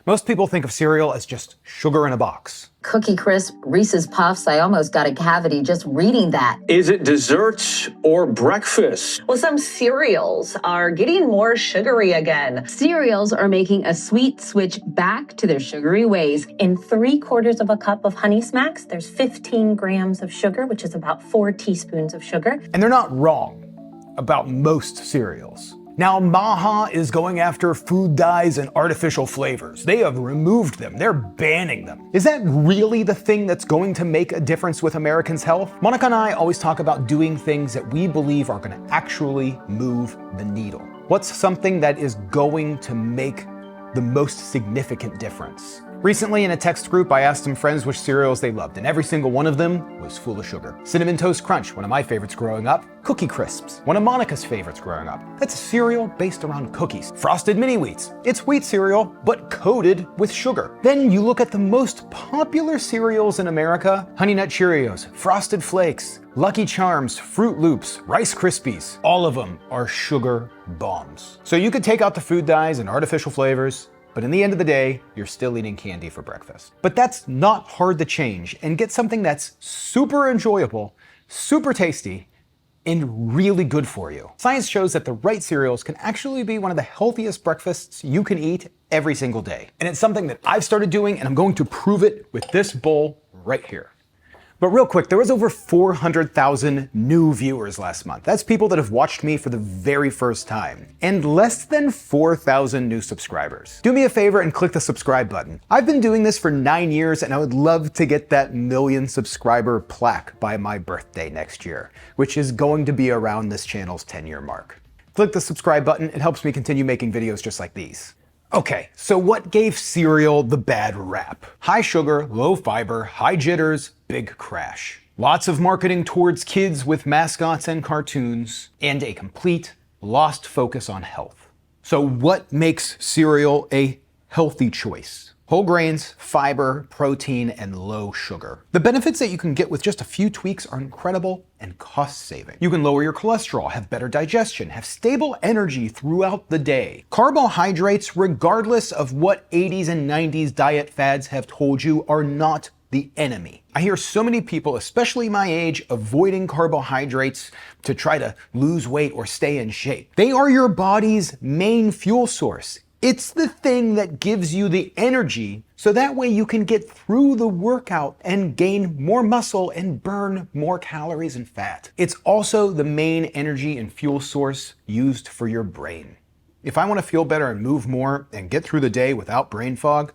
Most people think of cereal as just sugar in a box. Cookie Crisp, Reese's Puffs, I almost got a cavity just reading that. Is it dessert or breakfast? Well, some cereals are getting more sugary again. Cereals are making a sweet switch back to their sugary ways. In 3/4 of a cup of Honey Smacks, there's 15 grams of sugar, which is about 4 teaspoons of sugar. And they're not wrong about most cereals. Now, Maha is going after food dyes and artificial flavors. They have removed them. They're banning them. Is that really the thing that's going to make a difference with Americans' health? Monica and I always talk about doing things that we believe are going to actually move the needle. What's something that is going to make the most significant difference? Recently in a text group, I asked some friends which cereals they loved, and every single one of them was full of sugar. Cinnamon Toast Crunch, one of my favorites growing up. Cookie Crisps, one of Monica's favorites growing up. That's a cereal based around cookies. Frosted Mini Wheats. It's wheat cereal, but coated with sugar. Then you look at the most popular cereals in America: Honey Nut Cheerios, Frosted Flakes, Lucky Charms, Fruit Loops, Rice Krispies. All of them are sugar bombs. So you could take out the food dyes and artificial flavors, but in the end of the day, you're still eating candy for breakfast. But that's not hard to change and get something that's super enjoyable, super tasty, and really good for you. Science shows that the right cereals can actually be one of the healthiest breakfasts you can eat every single day. And it's something that I've started doing, and I'm going to prove it with this bowl right here. But real quick, there was over 400,000 new viewers last month. That's people that have watched me for the very first time. And less than 4,000 new subscribers. Do me a favor and click the subscribe button. I've been doing this for 9 years, and I would love to get that 1,000,000 subscriber plaque by my birthday next year, which is going to be around this channel's 10-year mark. Click the subscribe button. It helps me continue making videos just like these. Okay, so what gave cereal the bad rap? High sugar, low fiber, high jitters, big crash. Lots of marketing towards kids with mascots and cartoons, and a complete lost focus on health. So what makes cereal a healthy choice? Whole grains, fiber, protein, and low sugar. The benefits that you can get with just a few tweaks are incredible and cost-saving. You can lower your cholesterol, have better digestion, have stable energy throughout the day. Carbohydrates, regardless of what 80s and 90s diet fads have told you, are not the enemy. I hear so many people, especially my age, avoiding carbohydrates to try to lose weight or stay in shape. They are your body's main fuel source. It's the thing that gives you the energy, so that way you can get through the workout and gain more muscle and burn more calories and fat. It's also the main energy and fuel source used for your brain. If I want to feel better and move more and get through the day without brain fog,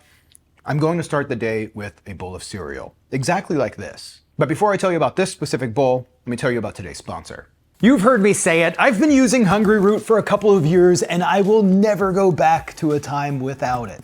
I'm going to start the day with a bowl of cereal, exactly like this. But before I tell you about this specific bowl, let me tell you about today's sponsor. You've heard me say it, I've been using Hungry Root for a couple of years, and I will never go back to a time without it.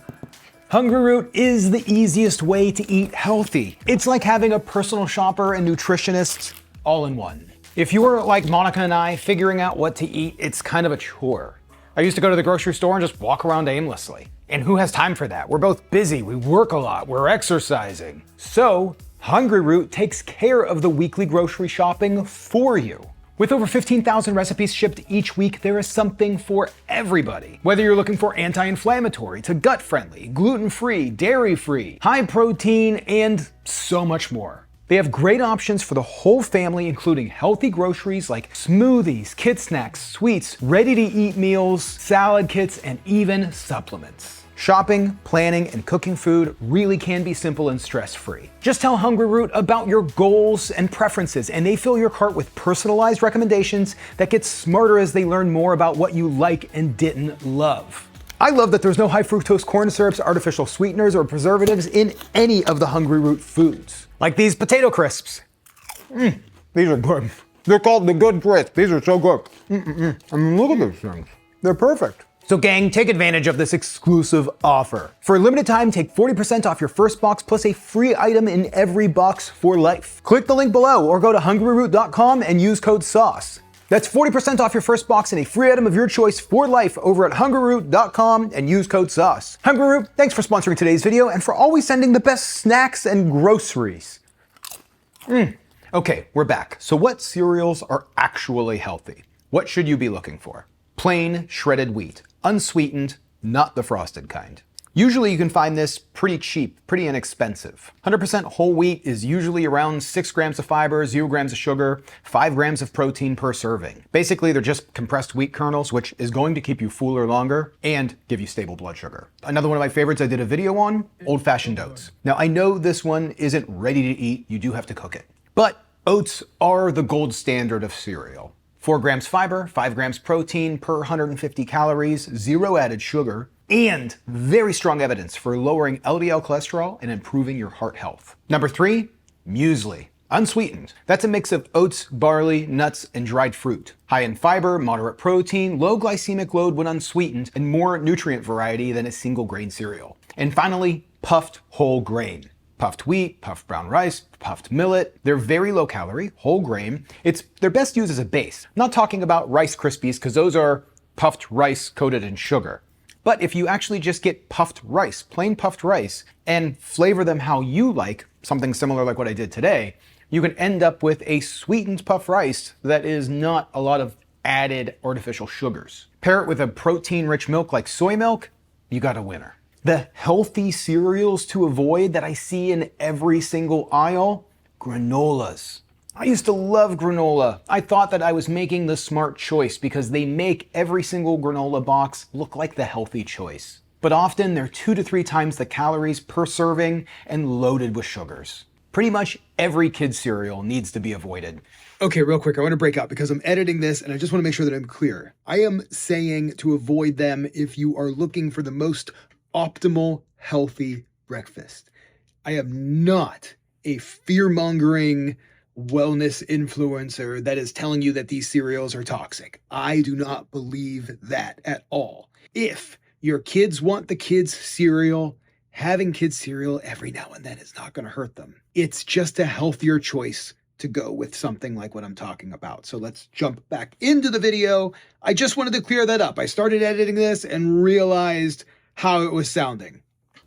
Hungry Root is the easiest way to eat healthy. It's like having a personal shopper and nutritionist all in one. If you were like Monica and I, figuring out what to eat, it's kind of a chore. I used to go to the grocery store and just walk around aimlessly. And who has time for that? We're both busy, we work a lot, we're exercising. So, Hungry Root takes care of the weekly grocery shopping for you. With over 15,000 recipes shipped each week, there is something for everybody. Whether you're looking for anti-inflammatory to gut-friendly, gluten-free, dairy-free, high-protein, and so much more. They have great options for the whole family, including healthy groceries like smoothies, kid snacks, sweets, ready-to-eat meals, salad kits, and even supplements. Shopping, planning, and cooking food really can be simple and stress-free. Just tell Hungry Root about your goals and preferences, and they fill your cart with personalized recommendations that get smarter as they learn more about what you like and didn't love. I love that there's no high fructose corn syrups, artificial sweeteners, or preservatives in any of the Hungry Root foods. Like these potato crisps. These are good. They're called the Good Crisp. These are so good. I mean, look at those things. They're perfect. So gang, take advantage of this exclusive offer. For a limited time, take 40% off your first box plus a free item in every box for life. Click the link below or go to hungryroot.com and use code SAUCE. That's 40% off your first box and a free item of your choice for life over at hungryroot.com and use code SAUCE. Hungry Root, thanks for sponsoring today's video and for always sending the best snacks and groceries. Okay, we're back. So what cereals are actually healthy? What should you be looking for? Plain shredded wheat, unsweetened, not the frosted kind. Usually you can find this pretty cheap, pretty inexpensive. 100% whole wheat is usually around 6 grams of fiber, 0 grams of sugar, 5 grams of protein per serving. Basically, they're just compressed wheat kernels, which is going to keep you fuller longer and give you stable blood sugar. Another one of my favorites I did a video on, old-fashioned oats. Now, I know this one isn't ready to eat, you do have to cook it. But oats are the gold standard of cereal. 4 grams fiber, 5 grams protein per 150 calories, 0 added sugar, and very strong evidence for lowering LDL cholesterol and improving your heart health. Number 3, muesli. Unsweetened. That's a mix of oats, barley, nuts, and dried fruit. High in fiber, moderate protein, low glycemic load when unsweetened, and more nutrient variety than a single grain cereal. And finally, puffed whole grain. Puffed wheat, puffed brown rice, puffed millet. They're very low calorie, whole grain. They're best used as a base. I'm not talking about Rice Krispies because those are puffed rice coated in sugar. But if you actually just get puffed rice, plain puffed rice, and flavor them how you like, something similar like what I did today, you can end up with a sweetened puffed rice that is not a lot of added artificial sugars. Pair it with a protein-rich milk like soy milk, you got a winner. The healthy cereals to avoid that I see in every single aisle, granolas. I used to love granola. I thought that I was making the smart choice because they make every single granola box look like the healthy choice. But often they're 2 to 3 times the calories per serving and loaded with sugars. Pretty much every kid's cereal needs to be avoided. Okay, real quick, I want to break out because I'm editing this and I just want to make sure that I'm clear. I am saying to avoid them if you are looking for the most optimal, healthy breakfast. I am not a fear-mongering wellness influencer that is telling you that these cereals are toxic. I do not believe that at all. If your kids want the kids' cereal, having kids' cereal every now and then is not going to hurt them. It's just a healthier choice to go with something like what I'm talking about. So let's jump back into the video. I just wanted to clear that up. I started editing this and realized how it was sounding.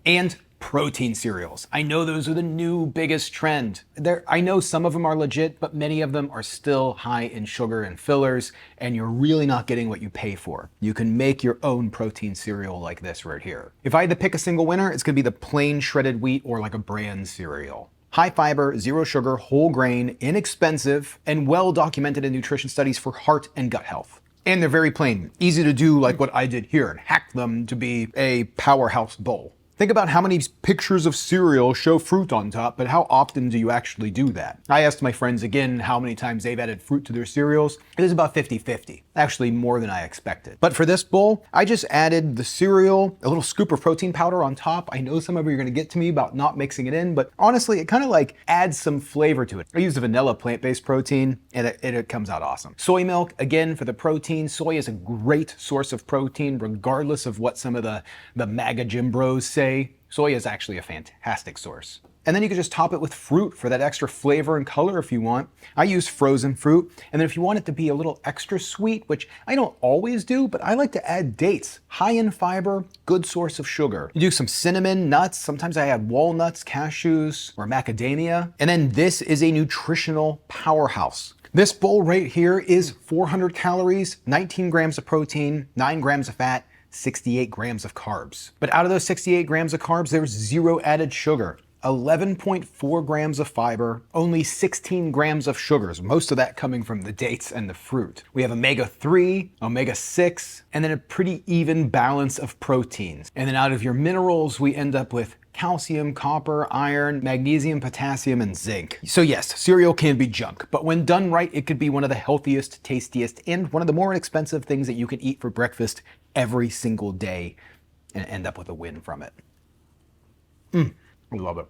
And protein cereals. I know those are the new biggest trend. I know some of them are legit, but many of them are still high in sugar and fillers, and you're really not getting what you pay for. You can make your own protein cereal like this right here. If I had to pick a single winner, it's gonna be the plain shredded wheat or like a bran cereal. High fiber, 0 sugar, whole grain, inexpensive, and well documented in nutrition studies for heart and gut health. And they're very plain, easy to do like what I did here and hack them to be a powerhouse bowl. Think about how many pictures of cereal show fruit on top, but how often do you actually do that? I asked my friends again how many times they've added fruit to their cereals. It is about 50-50, actually more than I expected. But for this bowl, I just added the cereal, a little scoop of protein powder on top. I know some of you are gonna get to me about not mixing it in, but honestly, it kind of like adds some flavor to it. I used a vanilla plant-based protein and it comes out awesome. Soy milk, again, for the protein. Soy is a great source of protein, regardless of what some of the MAGA gym bros say. Soy is actually a fantastic source. And then you can just top it with fruit for that extra flavor and color if you want. I use frozen fruit. And then if you want it to be a little extra sweet, which I don't always do, but I like to add dates. High in fiber, good source of sugar. You do some cinnamon, nuts. Sometimes I add walnuts, cashews, or macadamia. And then this is a nutritional powerhouse. This bowl right here is 400 calories, 19 grams of protein, 9 grams of fat, 68 grams of carbs. But out of those 68 grams of carbs, there's 0 added sugar, 11.4 grams of fiber, only 16 grams of sugars, most of that coming from the dates and the fruit. We have omega-3, omega-6, and then a pretty even balance of proteins. And then out of your minerals, we end up with calcium, copper, iron, magnesium, potassium, and zinc. So yes, cereal can be junk, but when done right, it could be one of the healthiest, tastiest, and one of the more inexpensive things that you can eat for breakfast every single day and end up with a win from it. I love it.